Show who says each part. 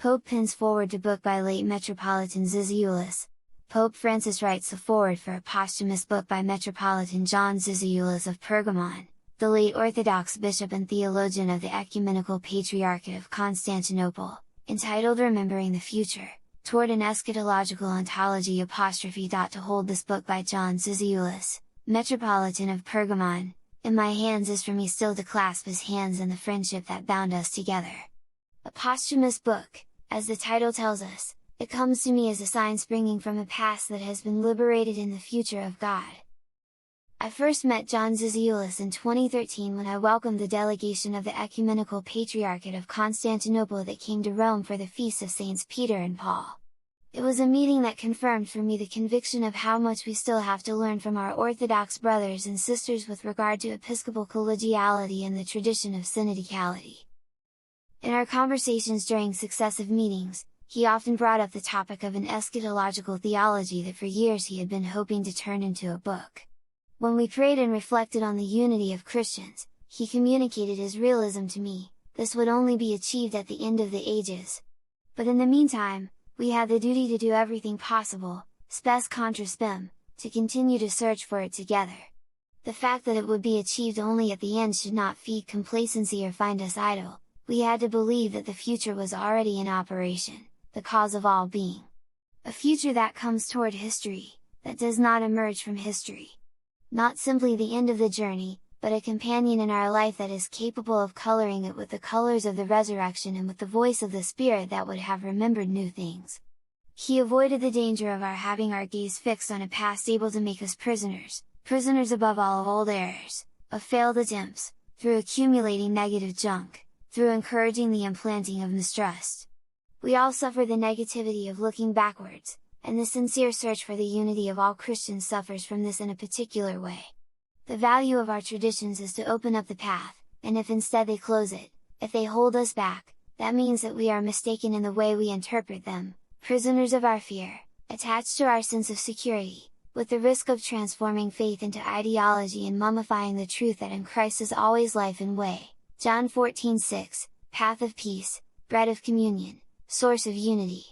Speaker 1: Pope pins foreword to book by late Metropolitan Zizioulas. Pope Francis writes the foreword for a posthumous book by Metropolitan John Zizioulas of Pergamon, the late Orthodox bishop and theologian of the Ecumenical Patriarchate of Constantinople, entitled Remembering the Future, toward an eschatological ontology apostrophe. To hold this book by John Zizioulas, Metropolitan of Pergamon, in my hands is for me still to clasp his hands and the friendship that bound us together. A posthumous book, as the title tells us, it comes to me as a sign springing from a past that has been liberated in the future of God. I first met John Zizioulas in 2013 when I welcomed the delegation of the Ecumenical Patriarchate of Constantinople that came to Rome for the feast of Saints Peter and Paul. It was a meeting that confirmed for me the conviction of how much we still have to learn from our Orthodox brothers and sisters with regard to episcopal collegiality and the tradition of synodicality. In our conversations during successive meetings, he often brought up the topic of an eschatological theology that for years he had been hoping to turn into a book. When we prayed and reflected on the unity of Christians, he communicated his realism to me: this would only be achieved at the end of the ages. But in the meantime, we had the duty to do everything possible, spes contra spem, to continue to search for it together. The fact that it would be achieved only at the end should not feed complacency or find us idle. We had to believe that the future was already in operation, the cause of all being. A future that comes toward history, that does not emerge from history. Not simply the end of the journey, but a companion in our life that is capable of coloring it with the colors of the resurrection and with the voice of the Spirit that would have remembered new things. He avoided the danger of our having our gaze fixed on a past able to make us prisoners above all of old errors, of failed attempts, through accumulating negative junk, through encouraging the implanting of mistrust. We all suffer the negativity of looking backwards, and the sincere search for the unity of all Christians suffers from this in a particular way. The value of our traditions is to open up the path, and if instead they close it, if they hold us back, that means that we are mistaken in the way we interpret them, prisoners of our fear, attached to our sense of security, with the risk of transforming faith into ideology and mummifying the truth that in Christ is always life and way. John 14:6, Path of Peace, Bread of Communion, Source of Unity.